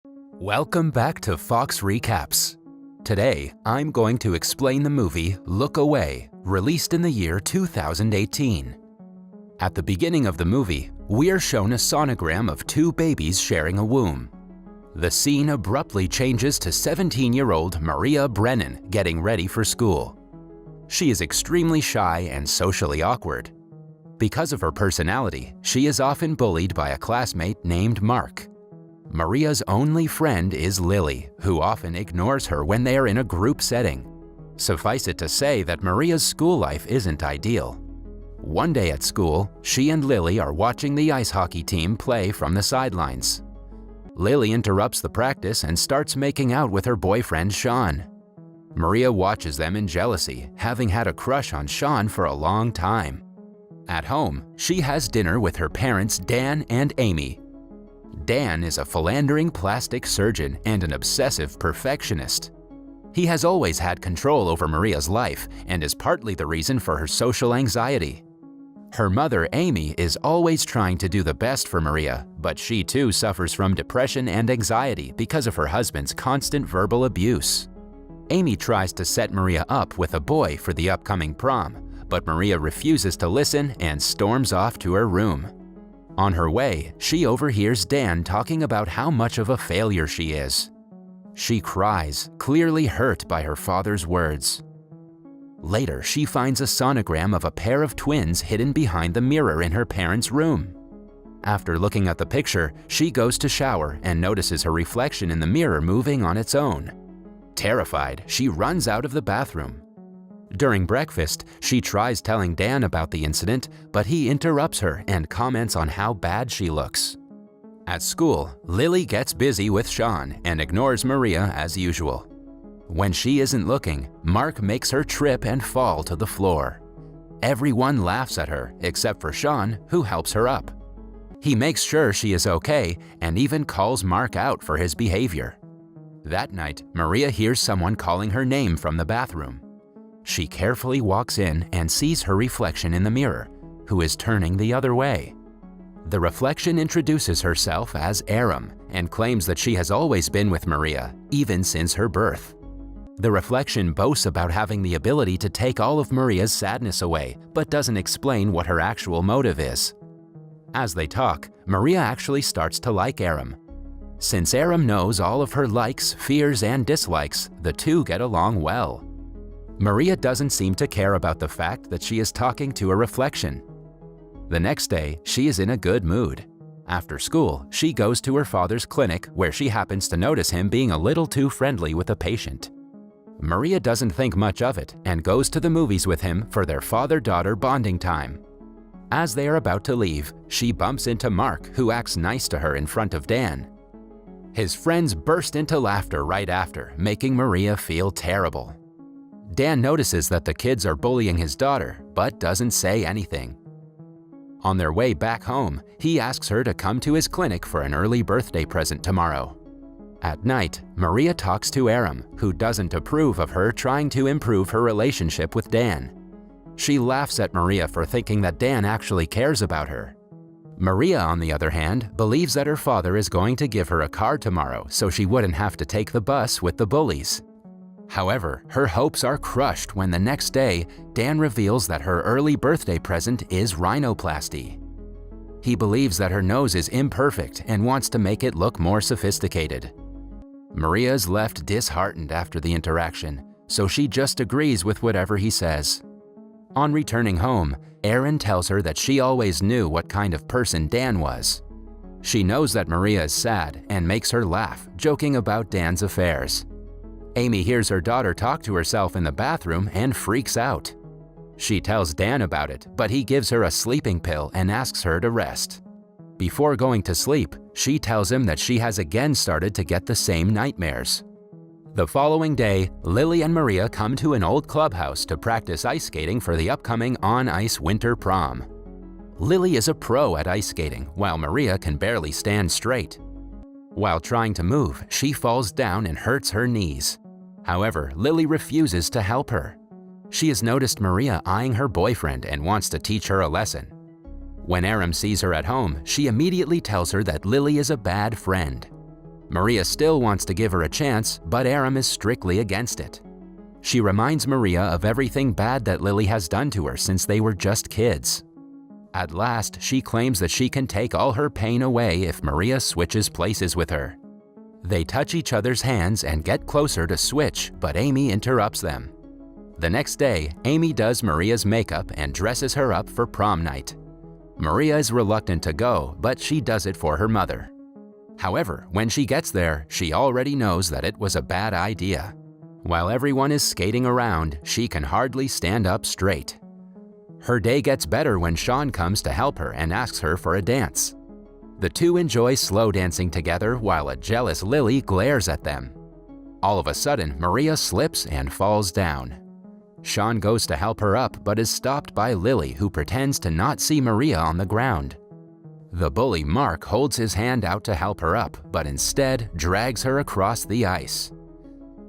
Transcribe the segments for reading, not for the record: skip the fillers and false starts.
Welcome back to Fox Recaps. Today, I'm going to explain the movie Look Away, released in the year 2018. At the beginning of the movie, we are shown a sonogram of two babies sharing a womb. The scene abruptly changes to 17-year-old Maria Brennan getting ready for school. She is extremely shy and socially awkward. Because of her personality, she is often bullied by a classmate named Mark. Maria's only friend is Lily, who often ignores her when they are in a group setting. Suffice it to say that Maria's school life isn't ideal. One day at school, she and Lily are watching the ice hockey team play from the sidelines. Lily interrupts the practice and starts making out with her boyfriend Sean. Maria watches them in jealousy, having had a crush on Sean for a long time. At home, she has dinner with her parents Dan and Amy. Dan is a philandering plastic surgeon and an obsessive perfectionist. He has always had control over Maria's life and is partly the reason for her social anxiety. Her mother, Amy, is always trying to do the best for Maria, but she too suffers from depression and anxiety because of her husband's constant verbal abuse. Amy tries to set Maria up with a boy for the upcoming prom, but Maria refuses to listen and storms off to her room. On her way, she overhears Dan talking about how much of a failure she is. She cries, clearly hurt by her father's words. Later, she finds a sonogram of a pair of twins hidden behind the mirror in her parents' room. After looking at the picture, she goes to shower and notices her reflection in the mirror moving on its own. Terrified, she runs out of the bathroom. During breakfast, she tries telling Dan about the incident, but he interrupts her and comments on how bad she looks. At school, Lily gets busy with Sean and ignores Maria as usual. When she isn't looking, Mark makes her trip and fall to the floor. Everyone laughs at her except for Sean, who helps her up. He makes sure she is okay and even calls Mark out for his behavior. That night, Maria hears someone calling her name from the bathroom. She carefully walks in and sees her reflection in the mirror, who is turning the other way. The reflection introduces herself as Airam and claims that she has always been with Maria, even since her birth. The reflection boasts about having the ability to take all of Maria's sadness away, but doesn't explain what her actual motive is. As they talk, Maria actually starts to like Airam. Since Airam knows all of her likes, fears, and dislikes, the two get along well. Maria doesn't seem to care about the fact that she is talking to a reflection. The next day, she is in a good mood. After school, she goes to her father's clinic where she happens to notice him being a little too friendly with a patient. Maria doesn't think much of it and goes to the movies with him for their father-daughter bonding time. As they are about to leave, she bumps into Mark, who acts nice to her in front of Dan. His friends burst into laughter right after, making Maria feel terrible. Dan notices that the kids are bullying his daughter, but doesn't say anything. On their way back home, he asks her to come to his clinic for an early birthday present tomorrow. At night, Maria talks to Airam, who doesn't approve of her trying to improve her relationship with Dan. She laughs at Maria for thinking that Dan actually cares about her. Maria, on the other hand, believes that her father is going to give her a car tomorrow so she wouldn't have to take the bus with the bullies. However, her hopes are crushed when the next day, Dan reveals that her early birthday present is rhinoplasty. He believes that her nose is imperfect and wants to make it look more sophisticated. Maria is left disheartened after the interaction, so she just agrees with whatever he says. On returning home, Erin tells her that she always knew what kind of person Dan was. She knows that Maria is sad and makes her laugh, joking about Dan's affairs. Amy hears her daughter talk to herself in the bathroom and freaks out. She tells Dan about it, but he gives her a sleeping pill and asks her to rest. Before going to sleep, she tells him that she has again started to get the same nightmares. The following day, Lily and Maria come to an old clubhouse to practice ice skating for the upcoming on-ice winter prom. Lily is a pro at ice skating, while Maria can barely stand straight. While trying to move, she falls down and hurts her knees. However, Lily refuses to help her. She has noticed Maria eyeing her boyfriend and wants to teach her a lesson. When Airam sees her at home, she immediately tells her that Lily is a bad friend. Maria still wants to give her a chance, but Airam is strictly against it. She reminds Maria of everything bad that Lily has done to her since they were just kids. At last, she claims that she can take all her pain away if Maria switches places with her. They touch each other's hands and get closer to switch, but Amy interrupts them. The next day, Amy does Maria's makeup and dresses her up for prom night. Maria is reluctant to go, but she does it for her mother. However, when she gets there, she already knows that it was a bad idea. While everyone is skating around, she can hardly stand up straight. Her day gets better when Sean comes to help her and asks her for a dance. The two enjoy slow dancing together while a jealous Lily glares at them. All of a sudden, Maria slips and falls down. Sean goes to help her up but is stopped by Lily, who pretends to not see Maria on the ground. The bully Mark holds his hand out to help her up, but instead drags her across the ice.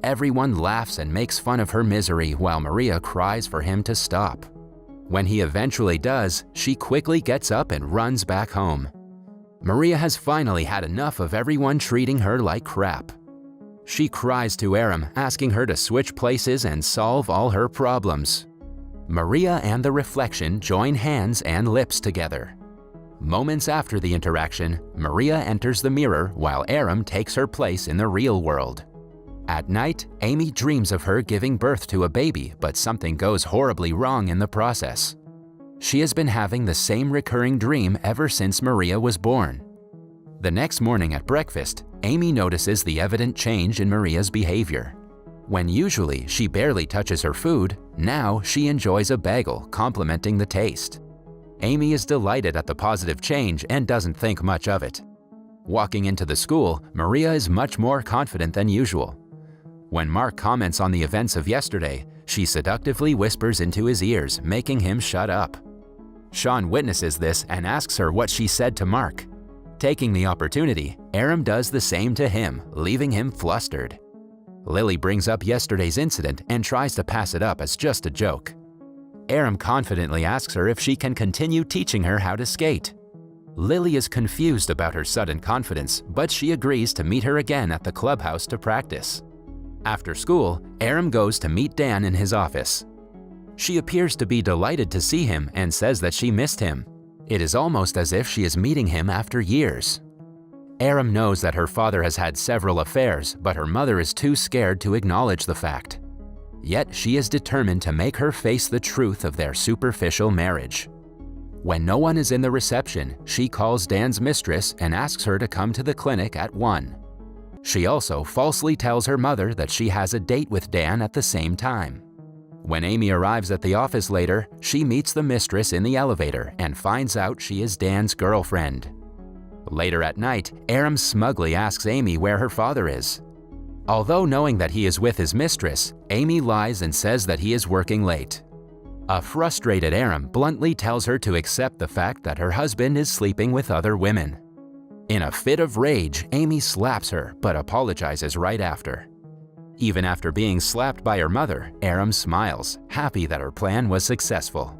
Everyone laughs and makes fun of her misery while Maria cries for him to stop. When he eventually does, she quickly gets up and runs back home. Maria has finally had enough of everyone treating her like crap. She cries to Airam, asking her to switch places and solve all her problems. Maria and the reflection join hands and lips together. Moments after the interaction, Maria enters the mirror while Airam takes her place in the real world. At night, Amy dreams of her giving birth to a baby, but something goes horribly wrong in the process. She has been having the same recurring dream ever since Maria was born. The next morning at breakfast, Amy notices the evident change in Maria's behavior. When usually she barely touches her food, now she enjoys a bagel, complimenting the taste. Amy is delighted at the positive change and doesn't think much of it. Walking into the school, Maria is much more confident than usual. When Mark comments on the events of yesterday, she seductively whispers into his ears, making him shut up. Sean witnesses this and asks her what she said to Mark. Taking the opportunity, Airam does the same to him, leaving him flustered. Lily brings up yesterday's incident and tries to pass it up as just a joke. Airam confidently asks her if she can continue teaching her how to skate. Lily is confused about her sudden confidence, but she agrees to meet her again at the clubhouse to practice. After school, Airam goes to meet Dan in his office. She appears to be delighted to see him and says that she missed him. It is almost as if she is meeting him after years. Airam knows that her father has had several affairs, but her mother is too scared to acknowledge the fact. Yet she is determined to make her face the truth of their superficial marriage. When no one is in the reception, she calls Dan's mistress and asks her to come to the clinic at 1. She also falsely tells her mother that she has a date with Dan at the same time. When Amy arrives at the office later, she meets the mistress in the elevator and finds out she is Dan's girlfriend. Later at night, Airam smugly asks Amy where her father is. Although knowing that he is with his mistress, Amy lies and says that he is working late. A frustrated Airam bluntly tells her to accept the fact that her husband is sleeping with other women. In a fit of rage, Amy slaps her but apologizes right after. Even after being slapped by her mother, Airam smiles, happy that her plan was successful.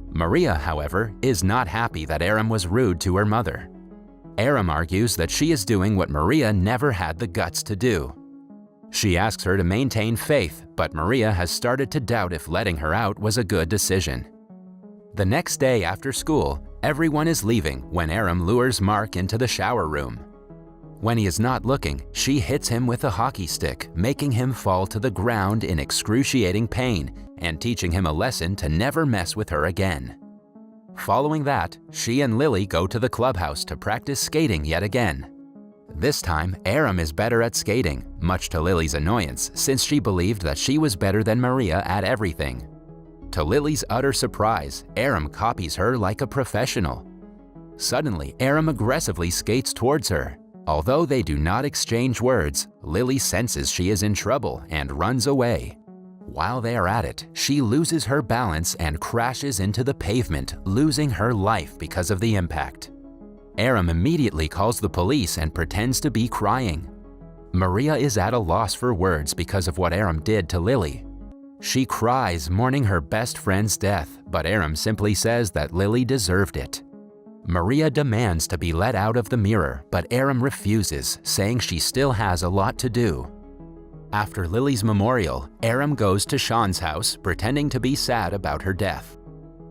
Maria, however, is not happy that Airam was rude to her mother. Airam argues that she is doing what Maria never had the guts to do. She asks her to maintain faith, but Maria has started to doubt if letting her out was a good decision. The next day after school, everyone is leaving when Airam lures Mark into the shower room. When he is not looking, she hits him with a hockey stick, making him fall to the ground in excruciating pain and teaching him a lesson to never mess with her again. Following that, she and Lily go to the clubhouse to practice skating yet again. This time, Airam is better at skating, much to Lily's annoyance, since she believed that she was better than Maria at everything. To Lily's utter surprise, Airam copies her like a professional. Suddenly, Airam aggressively skates towards her. Although they do not exchange words, Lily senses she is in trouble and runs away. While they are at it, she loses her balance and crashes into the pavement, losing her life because of the impact. Airam immediately calls the police and pretends to be crying. Maria is at a loss for words because of what Airam did to Lily. She cries, mourning her best friend's death, but Airam simply says that Lily deserved it. Maria demands to be let out of the mirror, but Airam refuses, saying she still has a lot to do. After Lily's memorial, Airam goes to Sean's house, pretending to be sad about her death.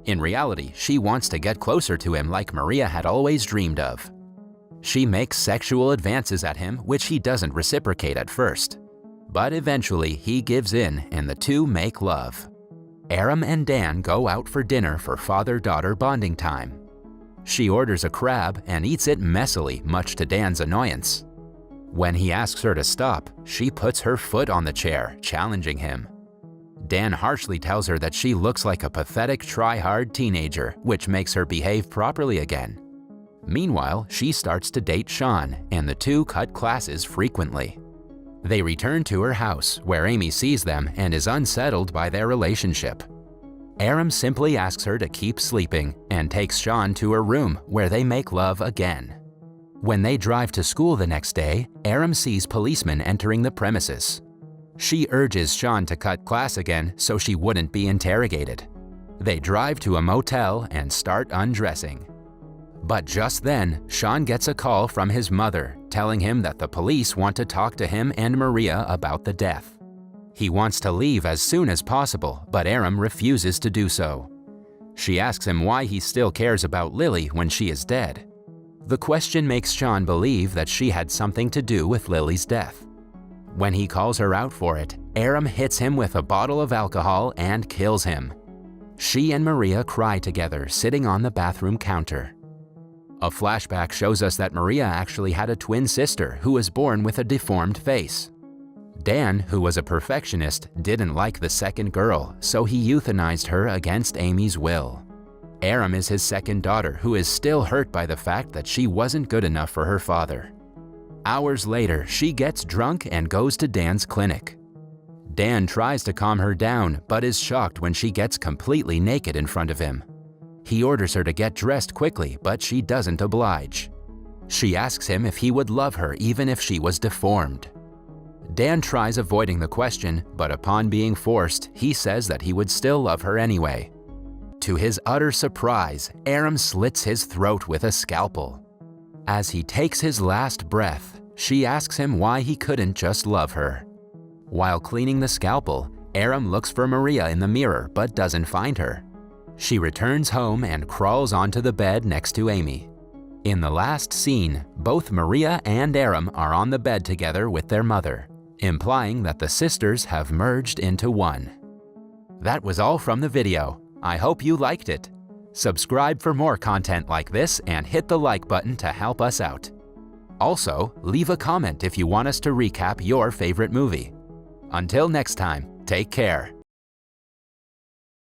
In reality, she wants to get closer to him like Maria had always dreamed of. She makes sexual advances at him, which he doesn't reciprocate at first. But eventually, he gives in and the two make love. Airam and Dan go out for dinner for father-daughter bonding time. She orders a crab and eats it messily, much to Dan's annoyance. When he asks her to stop, she puts her foot on the chair, challenging him. Dan harshly tells her that she looks like a pathetic try-hard teenager, which makes her behave properly again. Meanwhile, she starts to date Sean, and the two cut classes frequently. They return to her house, where Amy sees them and is unsettled by their relationship. Airam simply asks her to keep sleeping and takes Sean to her room, where they make love again. When they drive to school the next day, Airam sees policemen entering the premises. She urges Sean to cut class again so she wouldn't be interrogated. They drive to a motel and start undressing. But just then, Sean gets a call from his mother, telling him that the police want to talk to him and Maria about the death. He wants to leave as soon as possible, but Airam refuses to do so. She asks him why he still cares about Lily when she is dead. The question makes Sean believe that she had something to do with Lily's death. When he calls her out for it, Airam hits him with a bottle of alcohol and kills him. She and Maria cry together, sitting on the bathroom counter. A flashback shows us that Maria actually had a twin sister who was born with a deformed face. Dan, who was a perfectionist, didn't like the second girl, so he euthanized her against Amy's will. Airam is his second daughter, who is still hurt by the fact that she wasn't good enough for her father. Hours later, she gets drunk and goes to Dan's clinic. Dan tries to calm her down, but is shocked when she gets completely naked in front of him. He orders her to get dressed quickly, but she doesn't oblige. She asks him if he would love her even if she was deformed. Dan tries avoiding the question, but upon being forced, he says that he would still love her anyway. To his utter surprise, Airam slits his throat with a scalpel. As he takes his last breath, she asks him why he couldn't just love her. While cleaning the scalpel, Airam looks for Maria in the mirror but doesn't find her. She returns home and crawls onto the bed next to Amy. In the last scene, both Maria and Airam are on the bed together with their mother, implying that the sisters have merged into one. That was all from the video. I hope you liked it. Subscribe for more content like this and hit the like button to help us out. Also, leave a comment if you want us to recap your favorite movie. Until next time, take care.